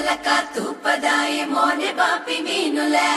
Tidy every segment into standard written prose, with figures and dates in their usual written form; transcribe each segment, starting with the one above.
చిలక తూపదాయి మోనె బాపి మీనులే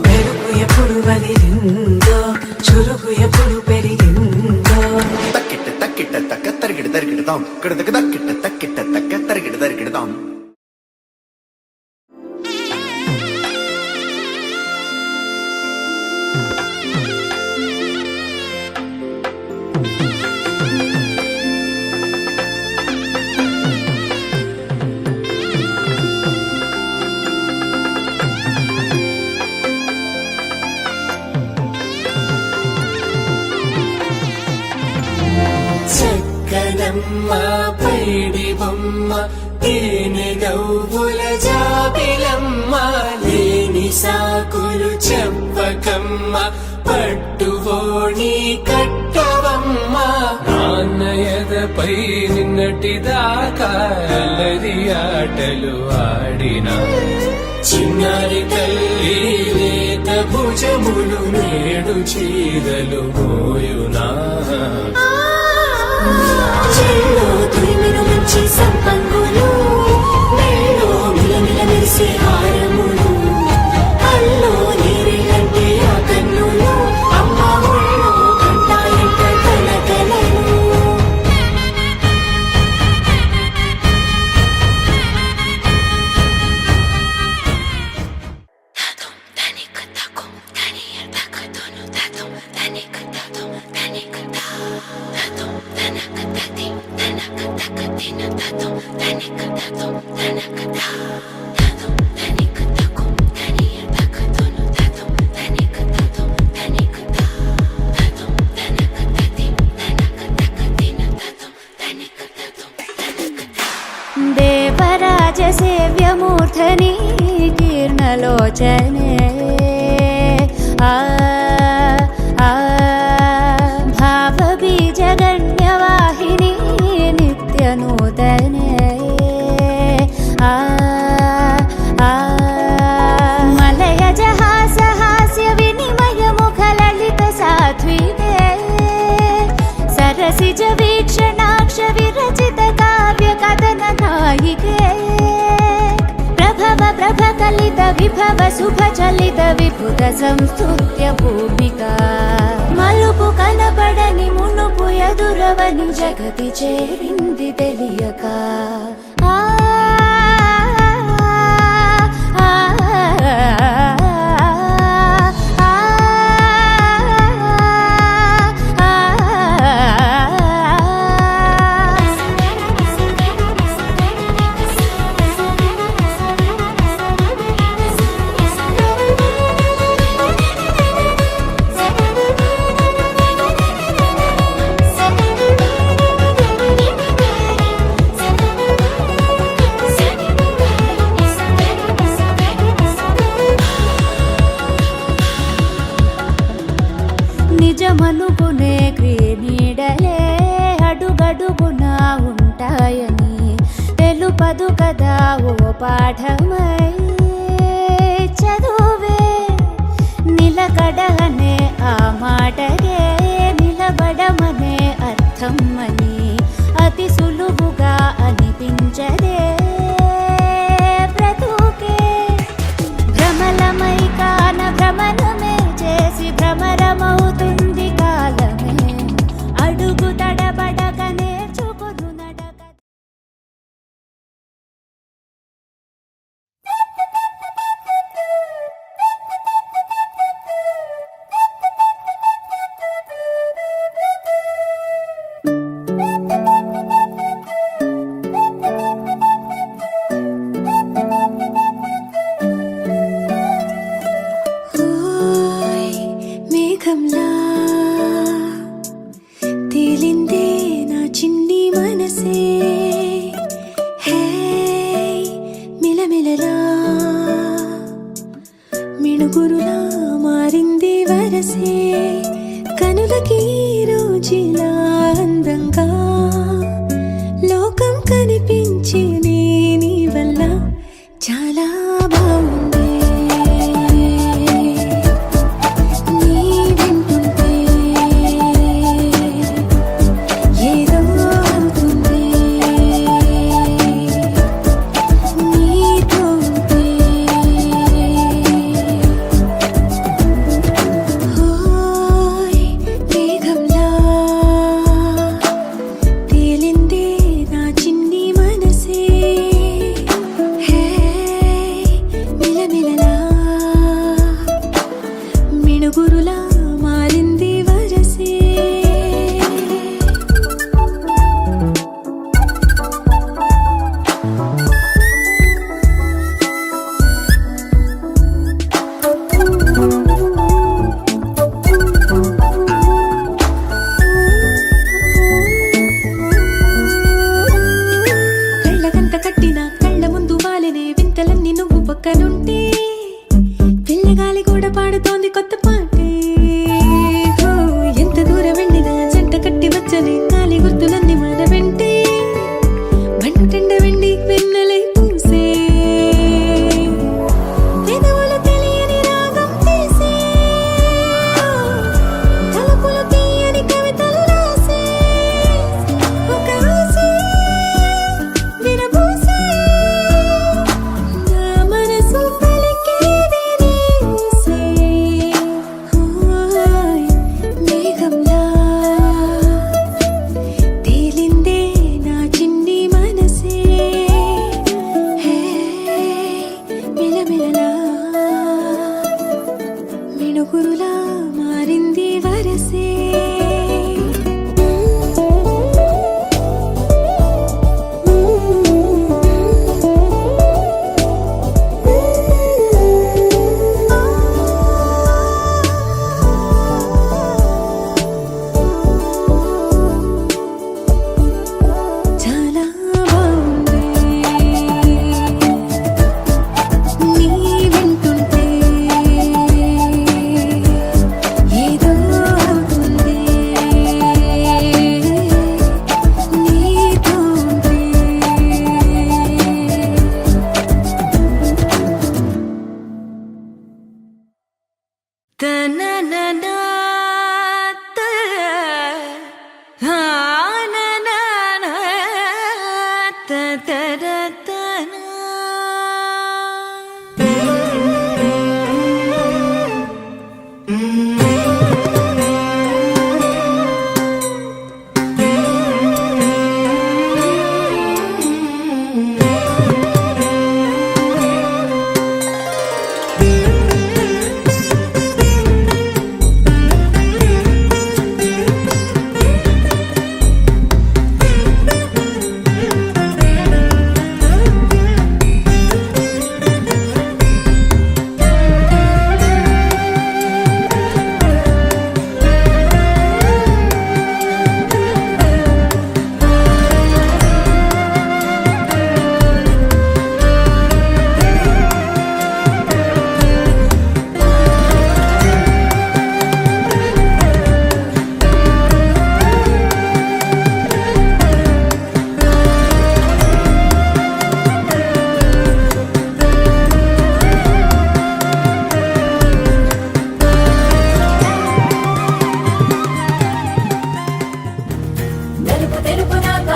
వెలుగు ఎప్పుడు వదిలిందో చురుకు ఎప్పుడు పెరిగిందో తక్కిట్ట తక్కిట్ట తక్క తరిగిడ తరిగిడదాం కిడదక తక్కిట్ట తక్కిట్ట తక్క తరిగిడ తరిగిడదాం పైడి బొమ్మ తేనె నవ్వుల జాబిలమ్మ లేని సాకులు చెప్పకమ్మ పట్టువోణి కట్టవమ్మ నాన్నయదపై నిన్నటిదాకా అల్లరి ఆటలు ఆడిన చిన్నారి తల్లి లేత భుజములు నేడు చీరలు మోయునా చెల్లో తురిమిన మంచి సంపంగులు మెళ్ళో మిలమిల మెరిసే హారములు అల్లో నీరిలంటే ఆ కన్నులు అమ్మ ఒళ్ళో కంటాయంట కలకలను దేవరాజ సేవ్యమూర్ధని కీర్ణలోచనే భావబీజగణ్యవాహిని నిత్యనూతనే మలయజహాసహాస్య వినిమయ ముఖలలిత సాత్వికే సరసిజ వీక్షణాక్ష విరచిత కావ్య కథన నాయికే ప్రభవ ప్రభ కలిత విభవ శుభ చలిత విభుత సంస్తుత్య భూమికా మలుపు కనపడని మునుపు ఎదురవని జగతి చేరింది తెలియక పాఠమై చదువే నిలకడనే ఆ మాటగే నిలబడమనే అర్థం అని అతి సులువుగా అనిపించదే బ్రతుకే భ్రమలమై కాన భ్రమణమే చేసి భ్రమరమవుతుంది కాలమే అడుగు తడబడక నేర్చుకును నడక మేఘంలా తేలిందే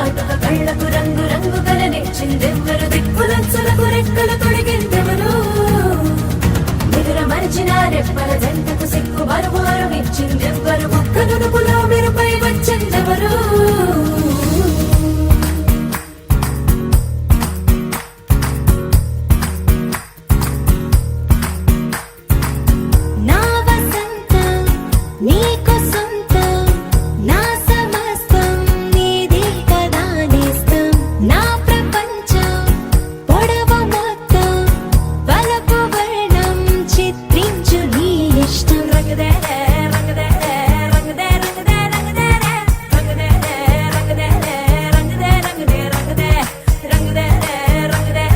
కాటుక కళ్ళకు రంగు రంగు కలనిచ్చిందెవ్వరు దిక్కులచ్చులకు రెక్కలు తొడిగిందెవరు నిదుర మరిచిన రెప్పల జంటకు సిక్కు బరువారం ఇచ్చిందెవ్వరు ఒక్క నునుపులో మెరుపై వచ్చిందెవరు నా వసంతం నీకు సొంతం నా సమస్తం నీది కదా నేస్తం నా ప్రపంచం పొడవు మొత్తం వలపు వర్ణం చిత్రించు నీ ఇష్టం రంగదే రంగదే రంగదే రంగదే రంగదే రంగదే రంగదే రంగదే రంగదే రంగదే రంగదే రంగదే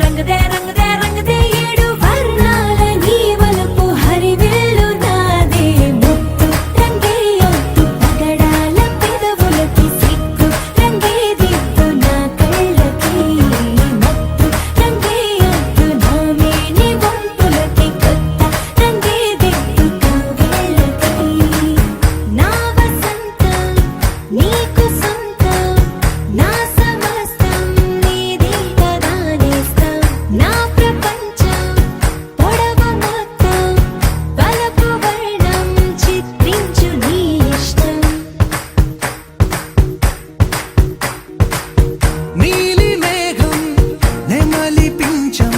రంగదే రంగదే రంగదే ఏడు వర్ణాల నీ వలపు హరివిల్లు నాదే ముత్తు రంగే ఒత్తు పగడాల పెదవులకి సిక్కు రంగే దిద్దు నా కళ్ళకి మత్తు రంగే ఒత్తు నా మేని వంపులకి కొత్త రంగే దిద్దు కౌగిళ్ళకి నా వసంతం నీకు సొంతం నా సమస్తం నీది కదా నేస్తం నా ప్రపంచం పొడవు మొత్తం వలపు వర్ణం చిత్రించు నీ ఇష్టం నీలి మేఘం నెమలి పించం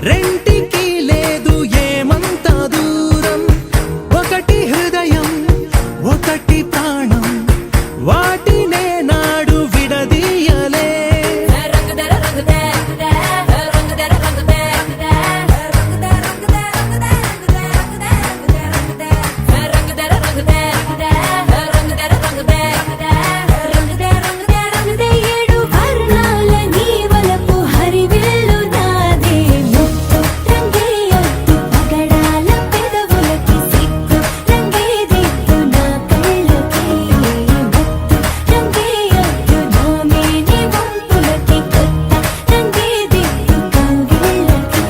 రెంటికి లేదు ఏమంత దూరం ఒకటి హృదయం ఒకటి ప్రాణం వాటినే నాడు విడదీయలే రంగదే రంగదే రంగదే రంగదే రంగదే రంగదే రంగదే రంగదే రంగదే రంగదే రంగదే ఏడు వర్ణాల నీ వలపు హరివిల్లు నాదే ముత్తు రంగే ఒత్తు పగడాల పెదవులకి సిక్కు రంగే దిద్దు నా కళ్ళకి మత్తు రంగే ఒత్తు నా మేని వంపులకి కొత్త రంగే దిద్దు కౌగిళ్ళకి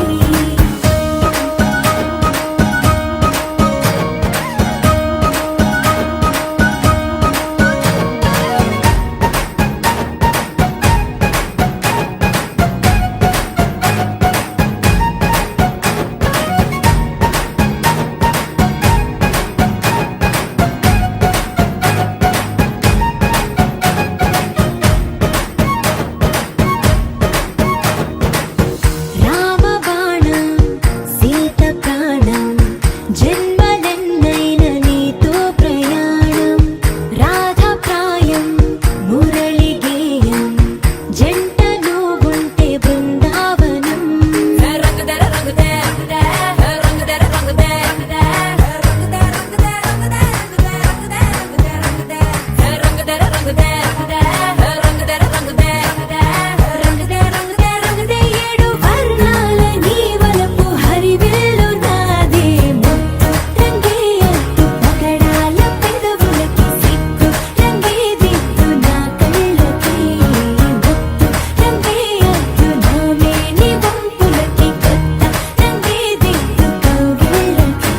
రామబాణం సీత ప్రాణం జన్మలెన్నైన నీతో ప్రయాణం రాధప్రాయం మురళి గేయం జంటలో ఉంటే బృందావనం రంగదే రంగదే రంగదే రంగదే రంగదే రంగదే ఏడు వర్ణాల నీ వలపు హరివిల్లు నాదే ముత్తు రంగే ఒత్తు పగడాల పెదవులకి సిక్కు రంగే దిద్దు నా కళ్ళకి మత్తు రంగే ఒత్తు నా మేని వంపులకి కొత్త రంగే దిద్దు కౌగిళ్ళకి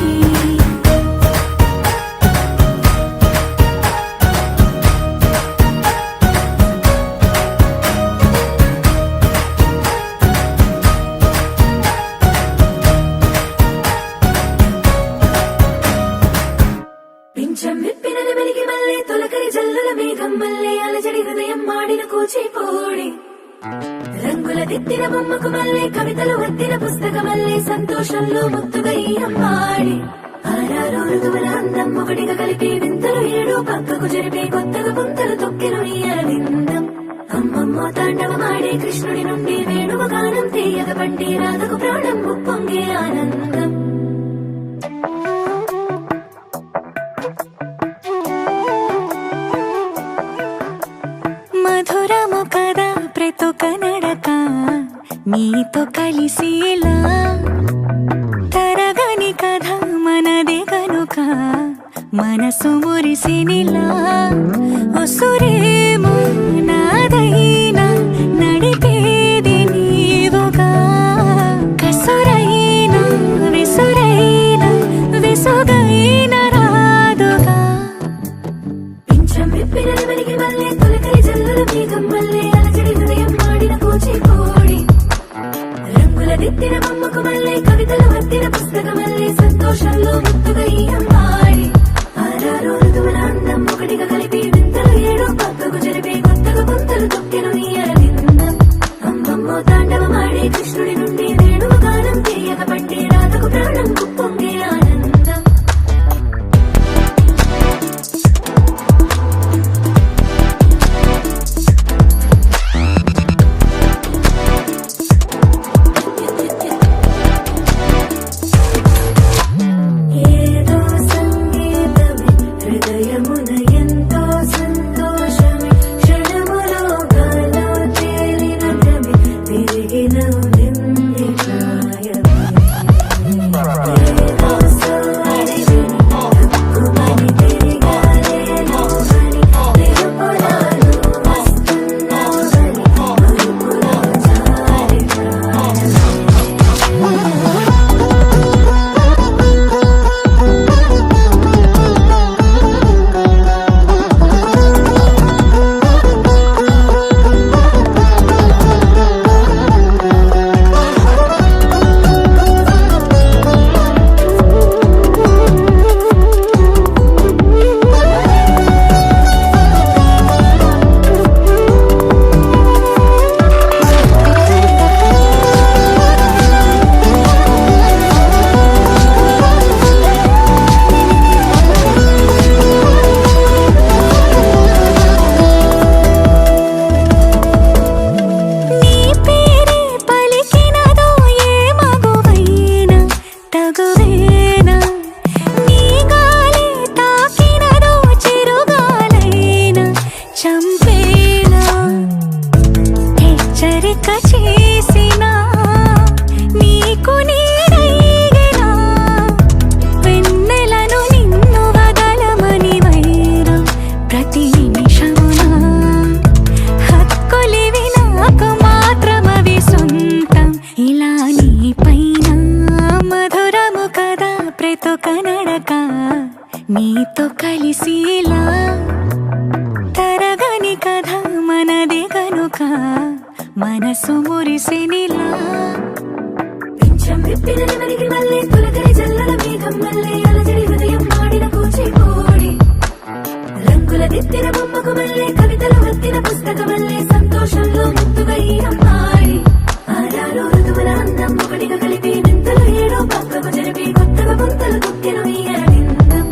పింఛం విప్పిన వెలిగి మల్లె తొలకరి జల్లుల మేఘం మల్లె అలజడి హృదయం మాడిన కూచిపోడి రంగుల దిద్దిన బొమ్మకు మల్లె కవితలు వద్దిన పుస్తక మల్లె సంతోషంలో ముత్తుగా ఈ అమ్మాడి ఆరారు ఋతువుల అందం ఒకటిగా కలిపి వింతలు ఏడు పక్కకు జరిపే కొత్తగా పుంతలు తొక్కెను ఈ అరవిందం అమ్మమ్మో తాండవమాడే కృష్ణుడి నుండి వేణువ గానం తీయగ పండి రాధకు ప్రాణం ఉప్పొంగే ఆనందం మధురము కదా ప్రతొక నడక నీతో కలిసేలా తరగని కథ మనదే కనుక మనసు మురిసినిలా ఉసురేమో నాదైనా నడిపేది నీవుగా కసురైనా విసురైనా విసుగైన రాదుగా పింఛం విప్పిన వెలిగి మల్లె తొలకరి జల్లుల మీద ముద్దుగా ఈ అమ్మాడి ఆరారు ఋతువుల అందం ఒకటిగా కలిపి వింతలు ఏడు పక్కకు జరిపి కొత్తగా గుంతలు తొక్కెను ఈ అరవిందం అమ్మమ్మో తాండవమాడే కృష్ణుడి నుండి వేణువు గానం తీయక పట్టి రాతకు ప్రాణం కుప్పొంగే ఆనందం ఏదో సంగీతమే హృదయమున ఎంతో సంతోషమే క్షణములో గాలో తేలిన భ్రమే తిరిగిన నింది ప్రాయమే ఏదో సోడి విని హక్కుమని తిరిగాలేను అని తెలుపులాను వస్తున్నావని మరుపులో జారి ప్రాయమే నీ పేరే పలికినదో ఏ మగువైనా తగువేనా నీ గాలి తాకినదో చిరుగాలైనా చంపేనా హెచ్చరిక చేసినా నీకు నీడైనా వెన్నెలను నిన్ను వదలమని వైరా ప్రతి నిమిషమునా హక్కులివి నాకు మాత్రమవి సొంతం ఇలా నీ పైన మధురము కదా ప్రతొక నడక నీతో కలిసిలా తరగని కథ మనది కనుక మనసు మురిసినిలా పింఛం విప్పిన నెమలికి మల్లె తొలకరి జల్లుల మేఘం మల్లె అలజడి హృదయం మాడిన కూచిపూడి రంగుల దిద్దిన బొమ్మకు మల్లె కవితలు వత్తిన పుస్తక మల్లె సంతోషంలో ముద్దుగా ఈ అమ్మాడి ఆరారు ఋతువుల అందం ఒకటిగా కలిపి వింతలు ఏడో పక్కకు జరిపి కొత్తగా గుంతలు తొక్కెను ఈ అరవిందం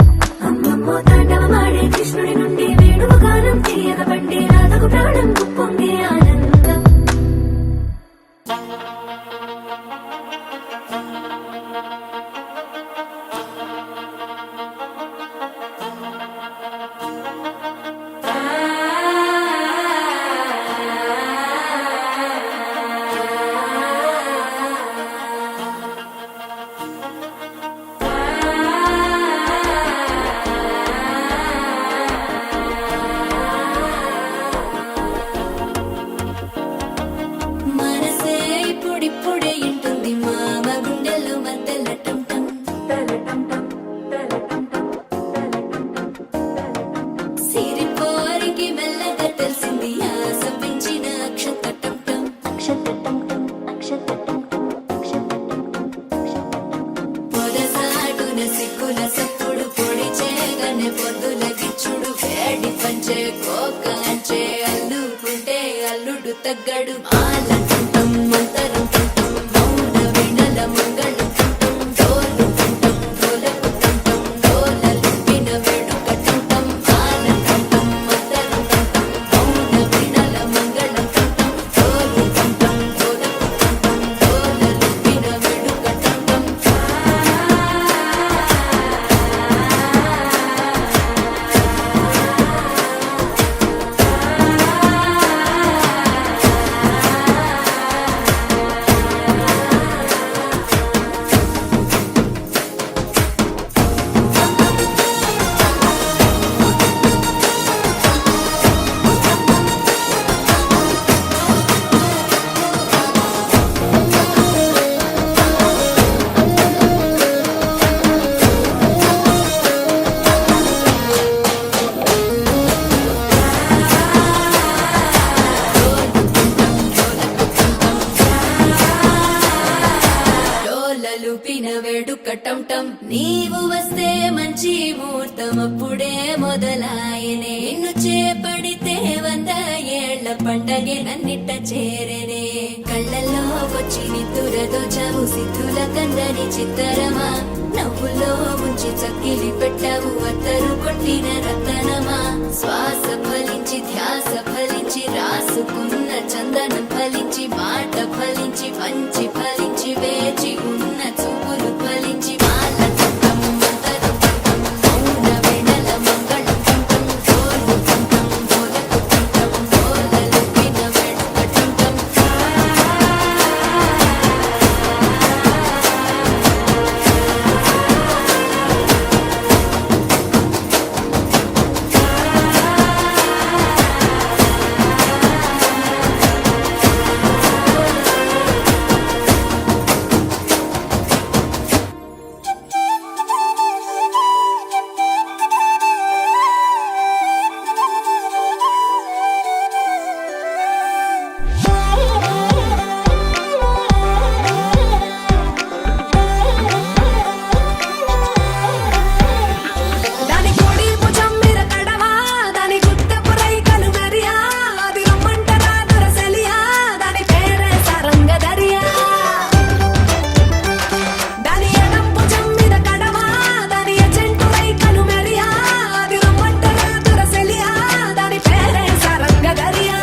అమ్మమ్మో తాండవమాడే కృష్ణుడి నుండి వేణువు గానం తీయక పట్టి రాతకు ప్రాణం కుప్పొంగే ఆనందం మనసే ఇప్పుడిప్పుడే ఇంటుంది మామ గుండెల్లో మధ్యల టం సిరిపోరికి మెల్లగా తెలిసింది ఆశ పెంచిన పొదసాటున సిక్కుల సప్పుడు పొడి చేయగానే పొద్దుల గిచ్చుడు వేడి పంచే కోకాంచే అల్లుకుంటే అల్లుడు తగ్గడు ఆలంటుంటం మంతరం టుంటం మౌన వినల మంగళం టుంటం డోలు టుంటం డోలకు టుంటం డోలలు విన వేడుక టుంటం ఆలంటుంటం మంతరం టుంటం మౌన వినల మంగళం టుంటం డోలు టుంటం డోలకు టుంటం డోలలు విన వేడుక టుంటం వేడుక టం టం నీవు వస్తే మంచి ముహూర్తం అప్పుడే మొదలాయనే నిన్ను చేపడితే 100 ఏళ్ల పండగే నన్నిట్ట చేరనే కళ్ళల్లో వచ్చి నిద్దురదో చావు సిద్ధుల కందని చిత్తరమా నవ్వులో ముంచి చక్కిలి పెట్టావు అత్తరు కొట్టిన రతనమా శ్వాస ఫలించి ధ్యాస ఫలించి రాసుకున్న చందనం ఫలించి మాట ఫలించి మంచి ఫలించి వేచి ఉన్న చూపులు ఫలించి మాల చట్టం మంతరు చట్టం మౌన వెడల మంగళం చట్టం గోలు చట్టం గోలకు చట్టం గోలలు విన వెంట చట్టం దాని కోడి భుజం మీద కడవా దాని గుత్తపు రైకలు మెరియా అది రమ్మంటరా దొరసలియా దాని పేరే సరంగ దరియా దాని ఎడం భుజం మీద కడవా దాని ఎజెంటు రైకలు మెరియా అది రమ్మంటరా దొరసలియా దాని పేరే సరంగ దరియా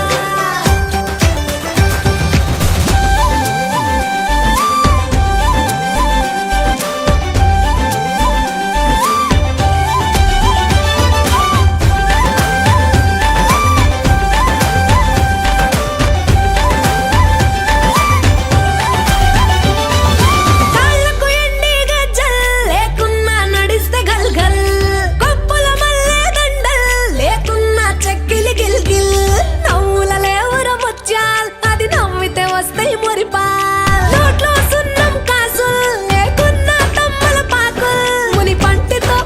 కాళ్ళకు ఎండి గజ్జల్ లేకున్నా నడిస్తే గల్గల్ కొప్పుల మల్లె దండల్ లేకున్నా చెక్కిలి గిల్గిల్ నవ్వుల లేవుర ముత్యాల్ అది నవ్వితే వస్తాయి మురిపాల్ నోట్లో సున్నం కాసుల్ లేకున్నా తమ్మల పాకుల్ ముని పంటితో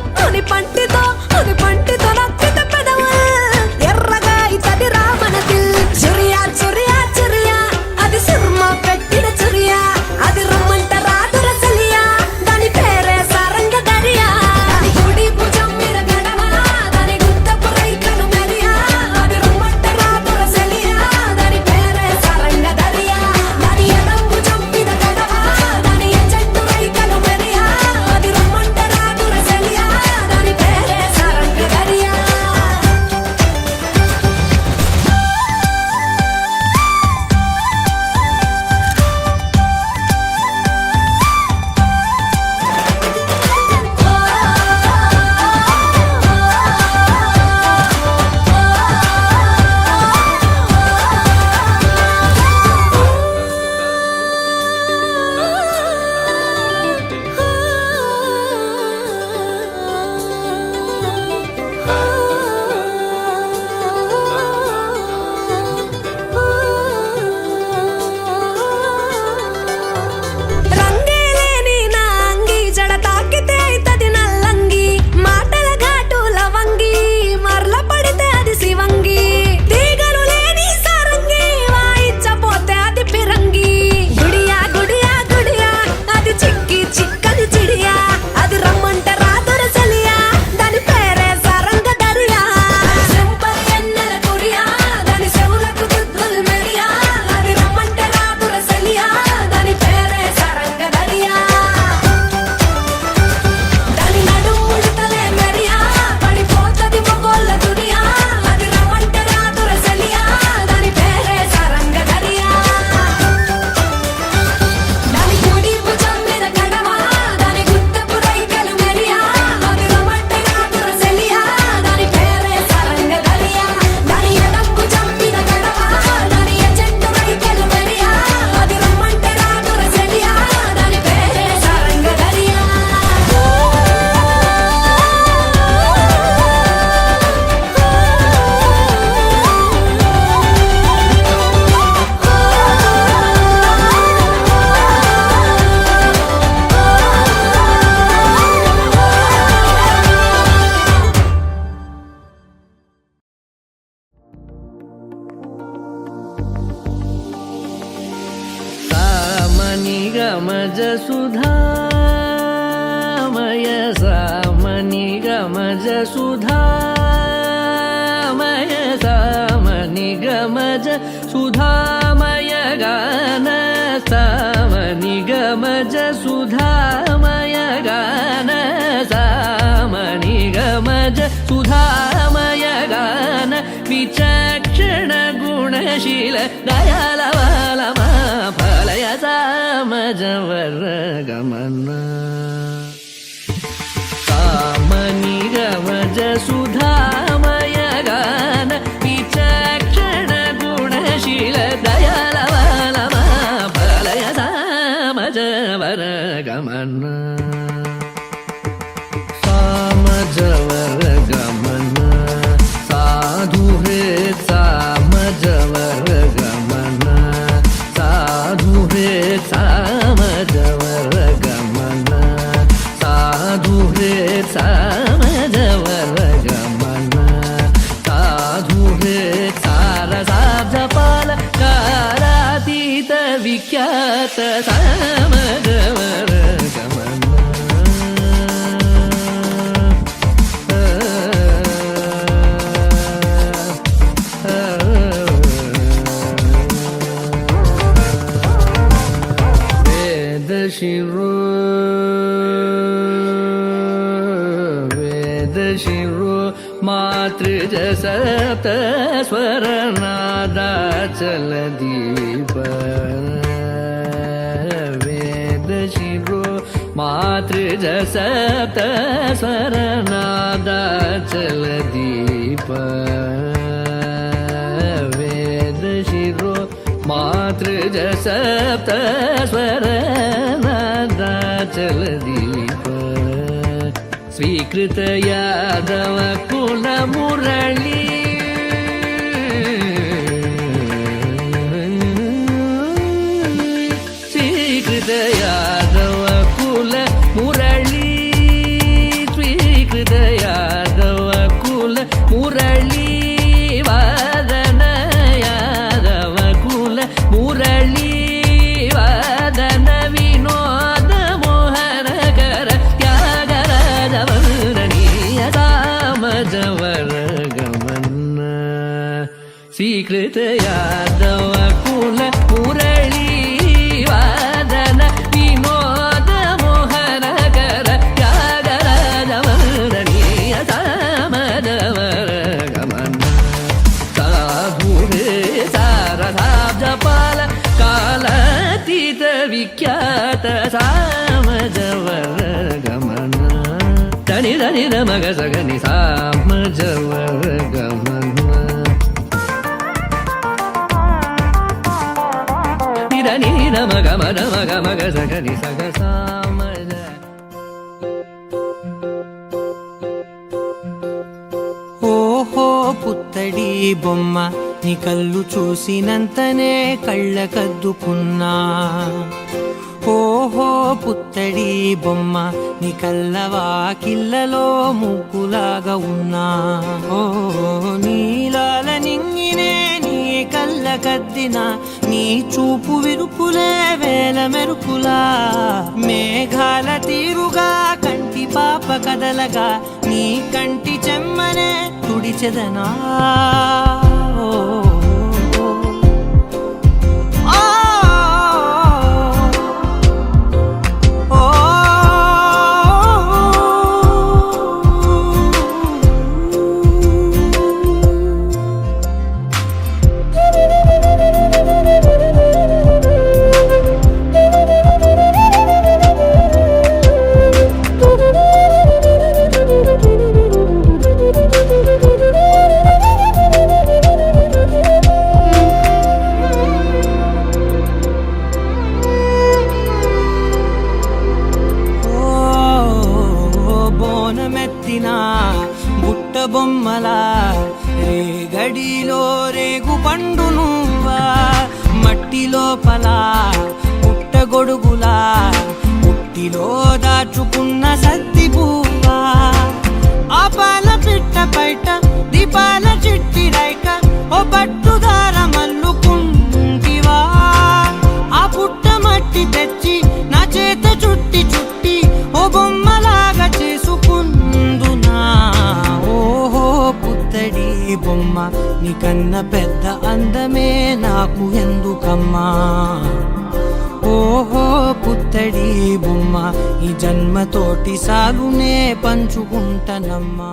నొక్కితే పెదవుల్ ఎర్రగా ఇతడి రామన దిల్ చురియా చురియా చురియా అది సుర్మా పెట్టిన చురియా అది రమ్మంట రాదుర సలియా దాని పేరే సారంగ దరియా దాని కుడి భుజం మీద గడవా దాని గుత్తపు రైకలు మెరియా అది రమ్మంట రాదుర సలియా దాని పేరే సారంగ దరియా దాని ఎడం భుజం మీద గడవా దాని ఎజెంటు రైకలు మెరియా అది రమ్మంట రాదుర సలియా దాని పేరే సారంగ దరియా రంగేలేని నా అంగి జడ తాకితే అయితది నల్లంగి మాటల ఘాటు లవంగి మరల పడితే అది శివంగి తీగలు లేని సారంగి వాయించపోతే అది పిరంగి గుడియా గుడియా గుడియా అది చిక్కి చిక్కని చిడియా అది రమ్మంట రాదుర సలియా దాని పేరే సారంగ దరియా సింపల్ ఎన్నెల కురియా దాని చెవులకు దుద్దులు మెరియా అది రమ్మంట రాదుర సలియా దాని పేరే సారంగ దరియా దాని నడుము ముడతలే మెరియా పడిపోతది మొగోళ్ళ దునియా అది రమ్మంట రాదుర సలియా దాని పేరే సారంగ దరియా దాని కుడి భుజం మీద కడవా దాని గుత్తపు రైకలు మెరియా అది రమ్మంట రాదుర సలియా దాని పేరే సారంగ దరియా దాని ఎడం భుజం మీద కడవా దాని ఎజెంటు రైకలు మెరియా అది రమ్మంట రాదుర సలియా దాని పేరే సారంగ దరియా కామని గమజ సుధామయ గమజ సుధామయ సామని గమజ సుధామయ గాన సామని గమజ సుధామయ గాన సామని గమజ సుధామయ గాన విచక్షణ గుణశీల దయాళ ఫలయ సామజవర గమన సామని గమజ సుధామయ గాన విచక్షణ గుణశీల దయాళ ఫలయ సామజవర గమన సామజవర గమన సాధు హే సామజవర గమన సాధు హే సామజవర గమన సాధు హే సామజవర గమన సాధు హే సారసాబ్జపాల కారాతీత విఖ్యాత సామజవర గమన वेदशिरो मातृज सप्त स्वरनादाचल दीप वेदशिरो मातृज सप्त स्वरनादाचल दीप वेदशिरो मातृज सप्त स्वरनादाचल दीप स्वीकृत यादव कुल मुरली स्वीकृत यादव कुल मुरली स्वीकृत यादव कुल मुरली वादन यादव कुल मुरली वादन विनोद मोहन कर त्यागराज वर्णनीय सामजवर गमन स्वीकृत यादव कुल मुरली वादन विनोद मोहन कर त्यागराज वर्णनीय सामजवर गमन साधु हे सारसाब्जपाल कालातीत विख्यात सामजवर गमन धनि धनि न मग सगनि सामजवर गमन निधनि न मग मग सगनि सग सामज ఓహో పుత్తడి బొమ్మ నీ కళ్ళు చూసినంతనే కళ్ళ కద్దుకున్నా ఓహో పుత్తడి బొమ్మ నీ కళ్ళవాకిళ్ళలో ముగ్గులాగా ఉన్నా ఓ నీలాల నింగినే నీ కళ్ళ కద్దిన నీ చూపు విరుపులే వేల మెరుపులా మేఘాల తీరుగా కంటి పాప కదలగా నీ కంటి చెమ్మనే తుడిచెదనా బుట్ట బొమ్మలా రేగడిలో రేగు పండు నువ్వా మట్టి లోపల పుట్ట గొడుగులా పుట్టిలో దాచుకున్న సత్తి పువ్వా ఆ పాల పిట్ట బయట దీపాల చిట్టి రైక ఓ పట్టుదార మల్లుకుంటివా ఆ పుట్ట మట్టి తెచ్చి నా చేత చుట్టి చుట్టి ఓ బొమ్మలాగా చేసుకుందునా అందమే నాకు ఎందుకమ్మా ఓహో పుత్తడి బొమ్మ ఈ జన్మతోటి సాగునే పంచుకుంటనమ్మా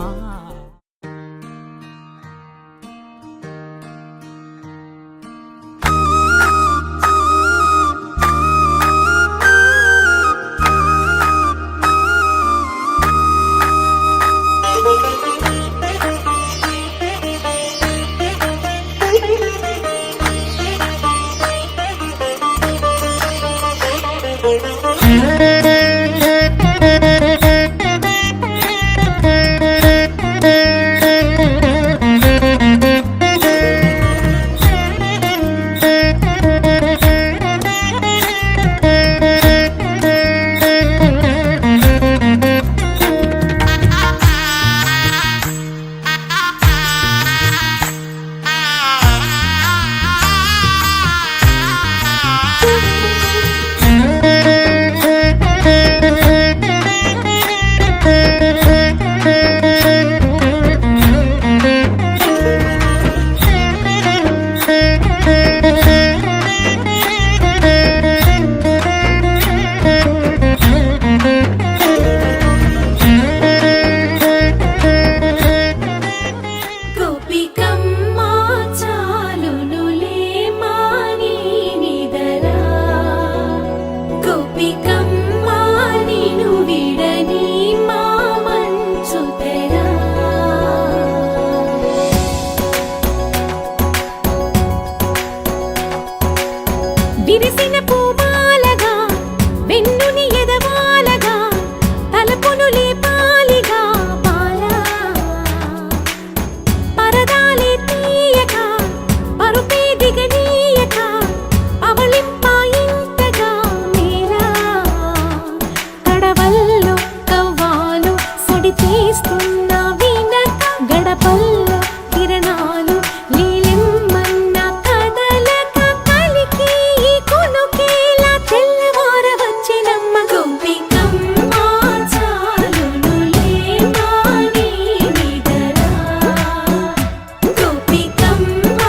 విరిసిన పూమాలగా వెన్నుని ఎదవాలగా తలపును లేపాలిగా బాలా పరదాలే తీయక పరుపే దిగనీయక అవలింపాయింతగా మేరా కడవల్లో కవ్వాలు సడి చేస్తున్న వీణక గడపల్లో కిరణాలు నీలెమ్మన్న కదలక కలికి కొనుకేలా తెల్లవార వచ్చినమ్మ గోపికమ్మ చాలునులే మాని నిదరా గోపికమ్మ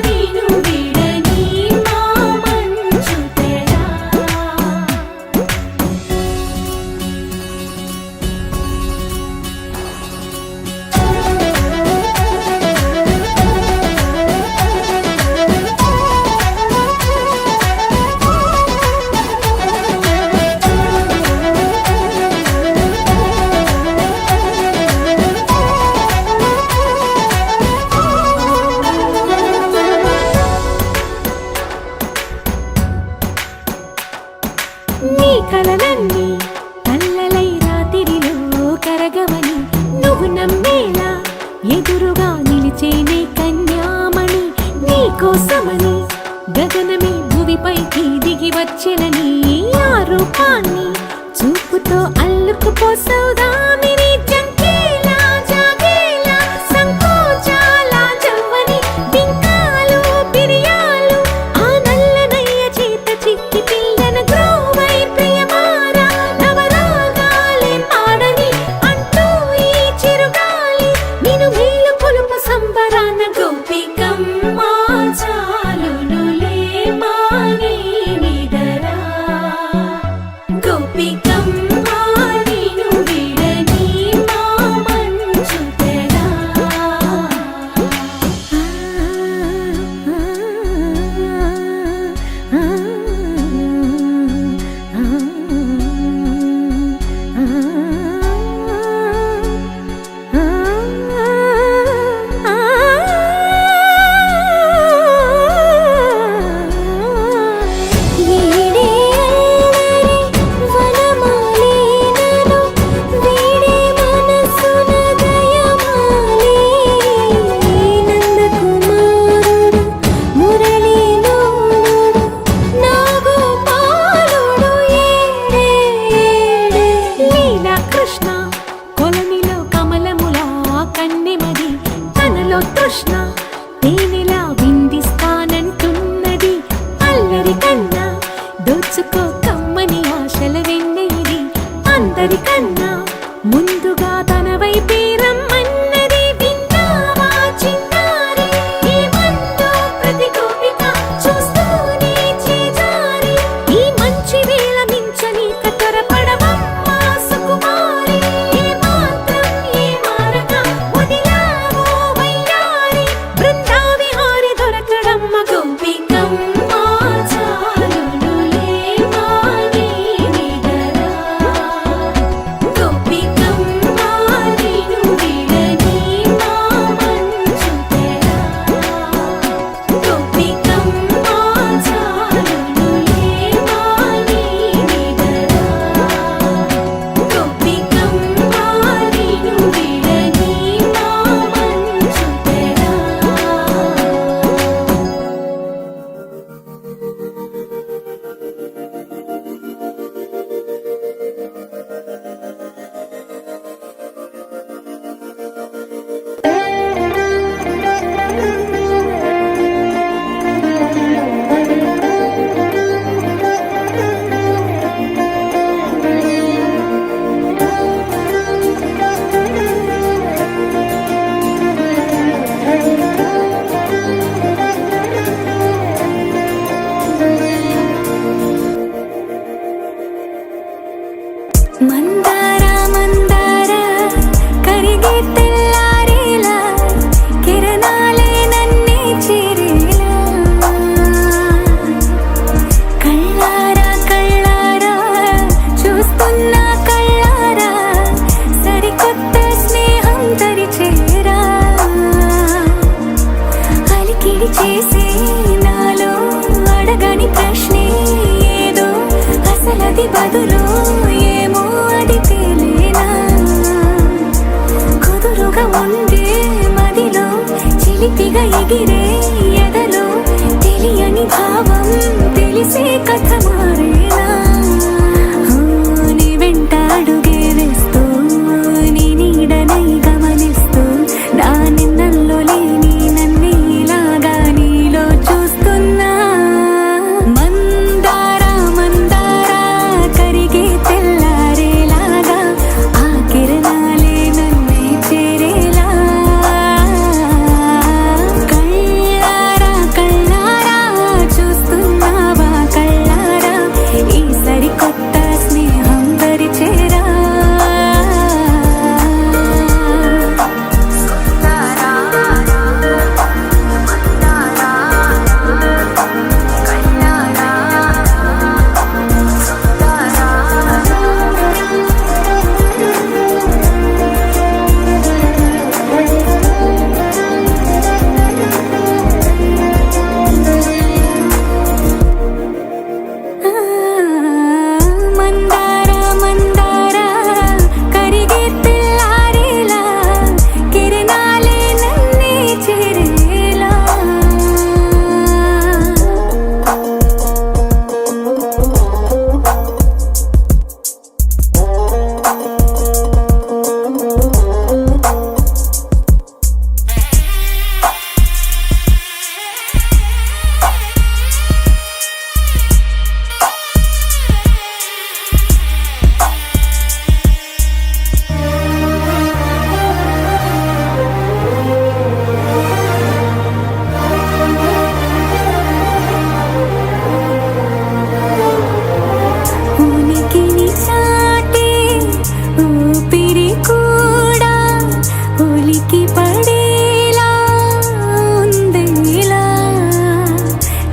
నిను విడని మా మంచు తెరా నీ కలలన్నీ కల్లలై రాత్రిలో కరగవని నువ్వు నమ్మేలా ఎదురుగా నిలిచేనే కన్యామణి నీ కోసమని గగనమే భువిపైకి దిగి వచ్చెనని ఆ రూపాన్ని చూపుతో అల్లుకుపోసౌదామిని జంకేలా జాగేలా సంకోచాల జవ్వని బింకాలు బిరియాలు ఆ నల్లనయ్య చేత చిక్కి పిల్లన గ్రోవై ప్రియమారా నవరాగాలే పాడని అంటూ ఈ చిరుగాలి నిన్ను మేలు కొలుపు సంబరాన గోపికమ్మ చాలునులే మాని నిదరా గోపికమ్మ నిను విడని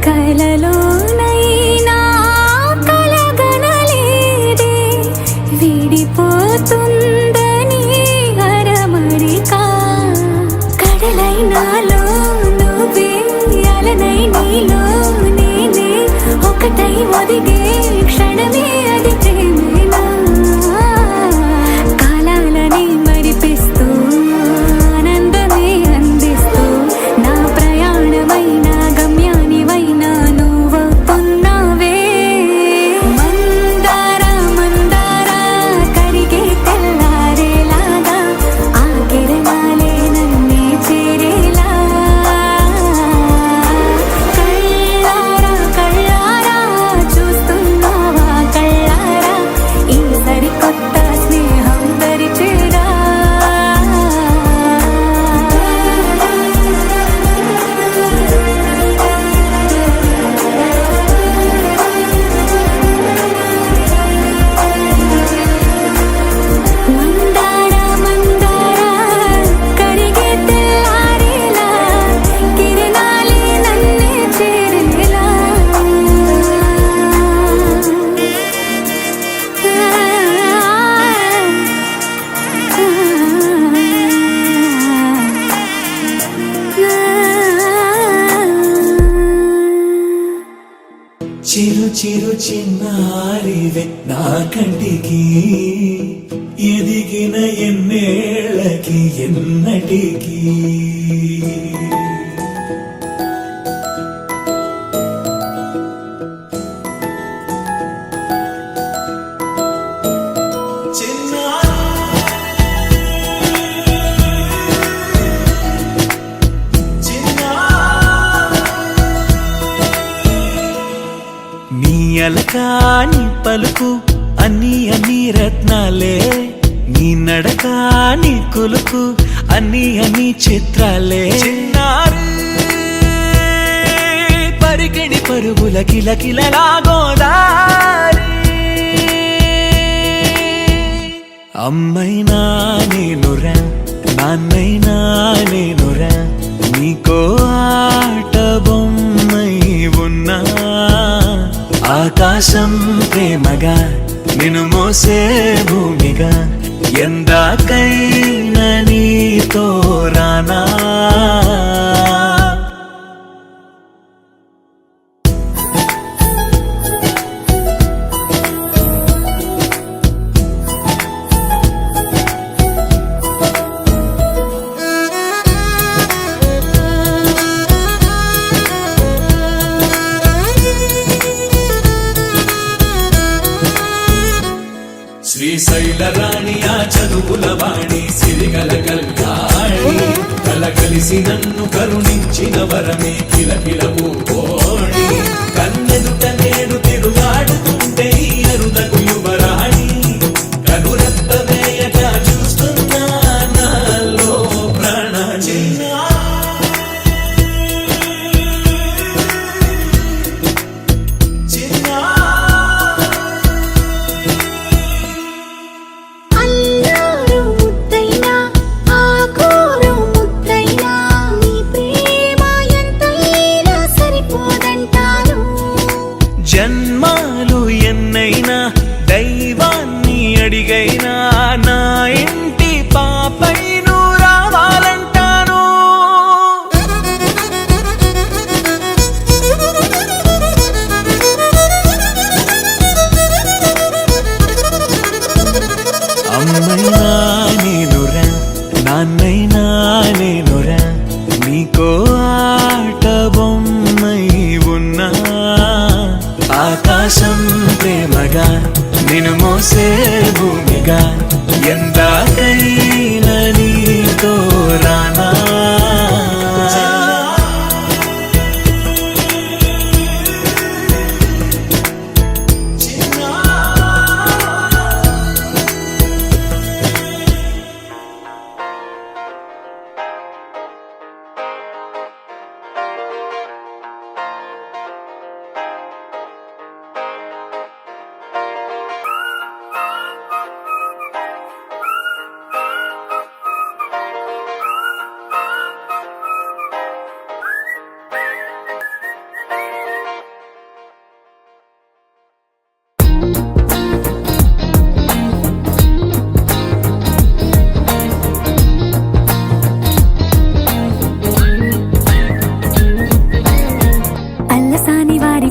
కలలోనైనా కలగనలేదే విడిపోతుందని అరమరిక కడలైనాలో నువ్వే అలనై నీలో నేనే ఒకటై ఒదిగే క్షణమే అది ప్రేమేనా కాలాలని మరిపిస్తూ ఆనందమే అందిస్తూ నా ప్రయాణమైన గమ్యానివైనా నువ్వుతున్నావే మందార మందార కరిగే తెల్లారేలాగా ఆ కిరణాలే నన్నే చేరేలా కళ్ళారా కళ్ళారా చూస్తున్నావా కళ్ళారా ఈ సరికొత్త స్నేహం దరిచేరా మందార మందార కరిగే తెల్లారేలా కిరణాలే నన్నే చేరేలా చిరు చిరు చిన్నారివే నా కంటికి ఎదిగిన ఎన్నేళ్ళకి ఎన్నటికి నీ అలకాని పలుకు అన్ని అన్ని రత్నాలే నీ నడక నీ కులుకు అన్ని అన్ని చిత్రాలే చిన్నారు పరికిణి పరుగుల కిలకిలలా గోదారి అమ్మైనా నేనురా నాన్నైనా నేనురా నీకో ఆట బొమ్మై ఉన్నా ఆకాశం ప్రేమగా నిన్ను మోసే భూమిగా ఎందాకైనా నీతో రానా శ్రీశైల రాణి ఆ చదువుల వాణి సిరిగల కల్యాణి కలకలిసి నన్ను కరుణించిన వరమే కిలకిల పూకోణి కన్నెదుట నేడు తిరుగాడుతుంటే ఈ అరుదకు యువరాణి కనురెప్ప వేయక చూస్తున్నా నాలో ప్రాణ అల్లారు ముద్దైనా ఆకూరు ముద్దైనా నీ ప్రేమ ఎంతైనా సరిపోదు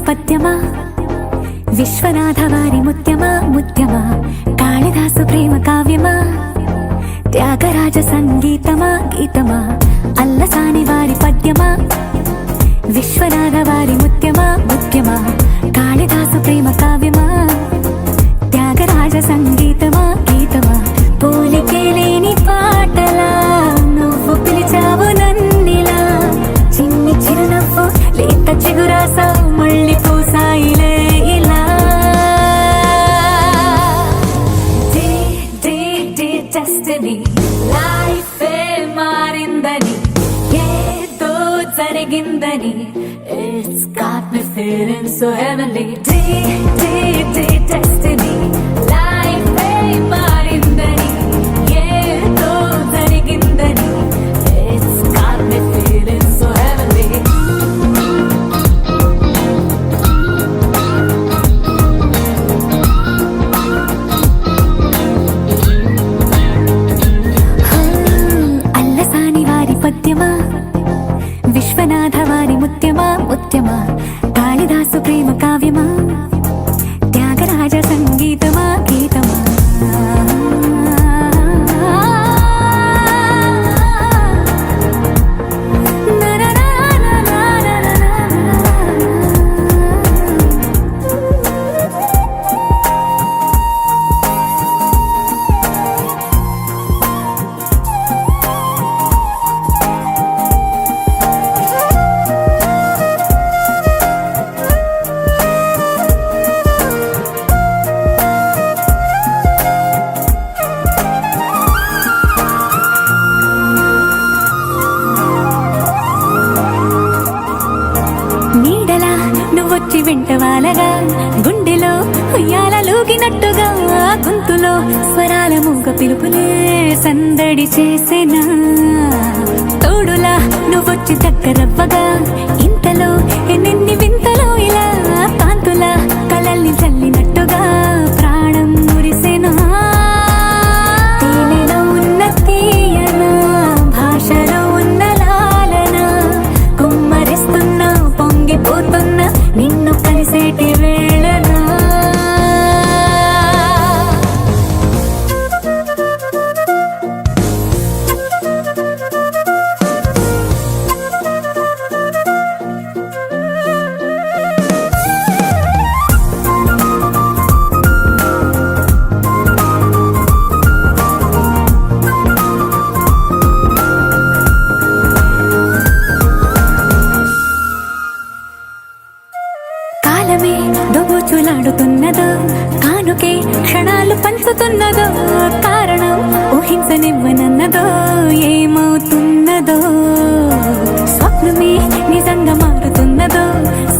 పద్యమా విశ్వనాథ వారి ముత్యమా ముత్యమా కాళిదాసు ప్రేమ కావ్యమా త్యాగరాజ సంగీతమా గీతమా అల్లసాని వారి పద్యమా విశ్వనాథ వారి ముత్యమా ముత్యమా కాళిదాసు ప్రేమ కావ్యమా త్యాగరాజ సంగీతమా గీతమా పోలికే లేని పాటలా నువ్వు పిలిచావు నన్నిలా చిన్ని చిరునవ్వు లేత చిగురాసా మళ్ళీ పూసాయిలే ఇలా డెస్టినీ లైఫే మారిందని ఏదో జరిగిందని It's got me feeling so heavenly destiny లైఫే మారిందని ఏదో జరిగిందని It's got me feeling so heavenly Allasani వారి పద్యమా విశ్వనాథ వారి ముత్యమా ముత్యమా కాళిదాసు ప్రేమ కావ్యమా త్యాగరాజ సంగీతమా గీతమా నీడలా నువ్వొచ్చి వెంటవాలగా గుండెలో ఉయ్యాలూగినట్టుగా గొంతులో స్వరాల మూగ పిలుపులే సందడి చేసేనా తోడులా నువ్వొచ్చి దగ్గరవ్వగా ఇంతలో ఎన్నెన్ని వింతలో ఇలా కాంతులా కలల్ని చల్లినట్టుగా ప్రాణం మురిసేనా తేనెలో ఉన్న తీయన భాషలో ఉన్న లాలన కుమ్మరిస్తున్నా పొంగిపోతున్నా నిన్ను కలిసేటి వేళనా కాలమే దోబూచులాడుతున్నదో కానుకే క్షణాలు పంచుతున్నదో కారణం ఊహించనివ్వనన్నదో ఏమవుతున్నదో స్వప్నమే నిజంగా మారుతున్నదో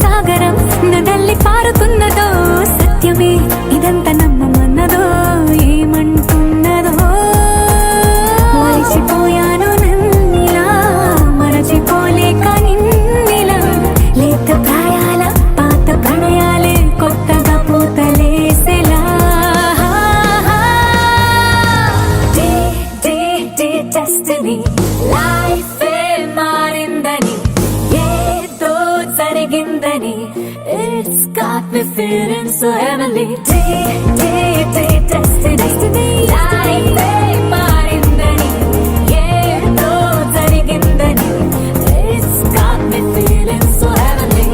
సాగరం నదల్లి పారుతున్నదో సత్యమే ఇదంతా నమ్మమన్నదో ఏమంటున్నదో మరిచిపోయాను నన్నిలా మరచిపోలేక నిన్నిలా లేత ప్రాయాల పాత ప్రణయాలే కొత్తగా పూతలేసేలా డెస్టినీ లైఫే మారిందని ఏదో జరిగిందని It's got me feeling so heavenly destiny లైఫే మారిందని ఏదో జరిగిందని It's got me feeling so heavenly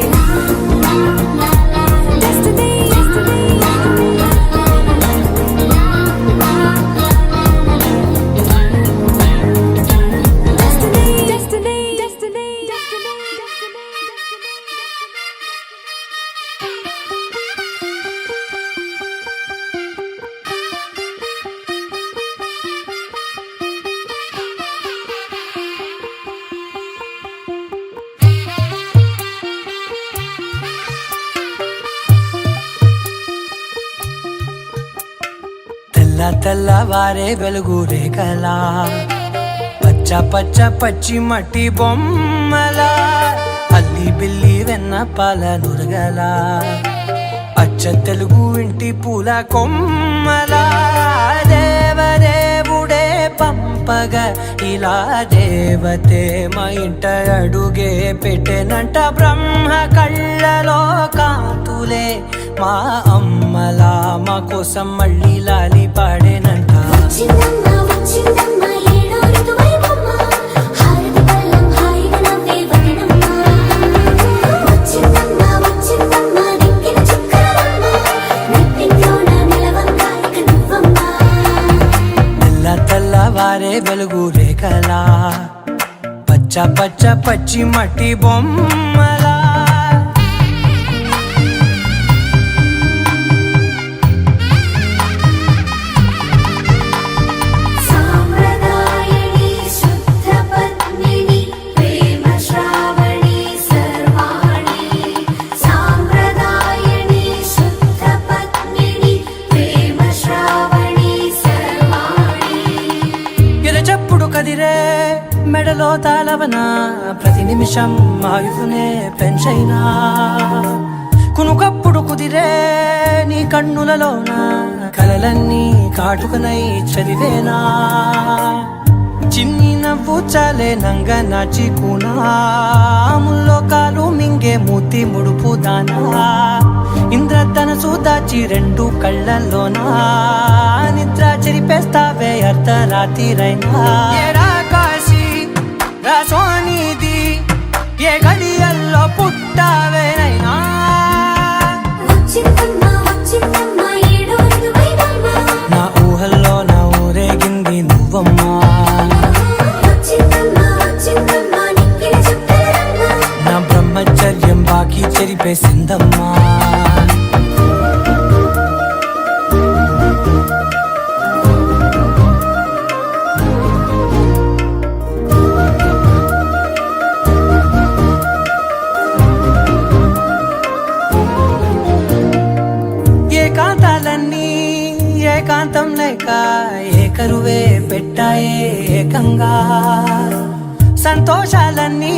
destiny తెల్లవారే వెలుగు రేఖలా పచ్చ పచ్చ పచ్చి మట్టి బొమ్మలా అల్లి బిల్లి వెన్న పాల నురగలా అచ్చ తెలుగు ఇంటి పూల కొమ్మలా దేవదేవుడే పంపగా ఇలా దేవతే మా ఇంట అడుగే పెట్టెనంట బ్రహ్మ కళ్ళలో కాంతి మా అమ్మలా మా కోసం మళ్ళీ లాలి పాడేనంట. వచ్చిందమ్మ వచ్చిందమ్మ ఏడో ఋతువైవమ్మ హారతి పళ్ళం హాయిగా నవ్వే వదనమ్మ వచ్చిందమ్మ వచ్చిందమ్మ దిక్కిన చుక్కలమ్మ నెట్టింట్లోన నిలవంగా ఇక నువ్వమ్మ తెల్ల తెల్లవారే వెలుగు రేఖలా పచ్చ పచ్చ పచ్చి మట్టి బొమ్మలా సాంప్రదాయని శుద్ధ పద్మిని ప్రేమ శ్రావణి సర్వాణి సాంప్రదాయని శుద్ధ పద్మిని ప్రేమ శ్రావణి సర్వాణి ఎరచప్పుడు కదిరే మెడలో తాళవన ప్రతి నిమిషం ఆయుధునే పెంచైనా కునుకప్పుడు కుదిరే నీ కన్నులలోన కలలన్నీ కాటుకనై చదివేనా చిన్ని నవ్వు చాలే నంగ నాచి కూనాముల్లో కాలు మింగే మూతి ముడుపు దానా ఇంద్రధనసు దాచి రెండు కళ్ళల్లోనా నిద్ర చెరిపేస్తావే అర్ధరాత్రిరైనా ఏరా కాశీ రా సోనిది ఏ గడియల్లో పుట్టావేనైనా వచ్చిందమ్మ వచ్చిందమ్మ ఏడో ఋతువైవమ్మ నా ఊహల్లో నా ఊరేగింది నువ్వమ్మా వచ్చిందమ్మ వచ్చిందమ్మ నిక్కిన చుక్కలమ్మ నా బ్రహ్మచర్యం బాకీ చెరిపేసిందమ్మా ఏకాంతాలన్నీ ఏకాంతం లేక ఏకరువే పెట్టాయే ఏకంగా సంతోషాలన్నీ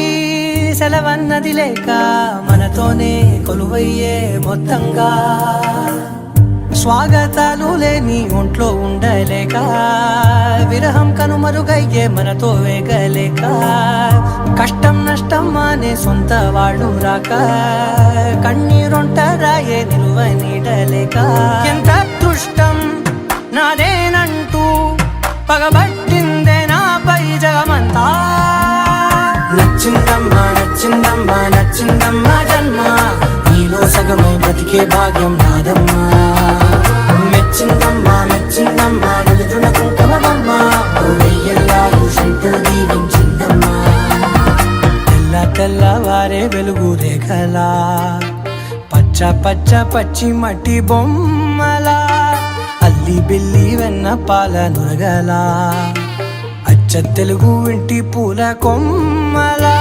సెలవన్నది లేక మనతోనే కొలువయ్యే మొత్తంగా స్వాగతాలు లేని ఒంట్లో ఉండలేక విరహం కనుమరుగయ్యే మనతో వేగలేక కష్టం నష్టం అనే సొంత వాళ్ళు రాక కన్నీరొంటరాయే నిలువ నీడలేక ఎంత అదృష్టం నాదేనంటూ పగబట్టిందే నాపై జగమంతా నచ్చిందమ్మా నచ్చిందమ్మా నచ్చిందమ్మా జన్మ నీలో సగమై బ్రతికే భాగ్యం నాదమ్మా మెచ్చిందమ్మా మెచ్చిందమ్మా నిలుచున కుంకుమమ్మా వెయ్యల్లాలు శంకరు దీవించిందమ్మా తెల్ల తెల్లవారే వెలుగు రేఖలా పచ్చ పచ్చ పచ్చి మట్టి బొమ్మలా అల్లి బిల్లి వెన్న పాల నురగలా అచ్చ తెలుగు ఇంటి పూల కొమ్మలా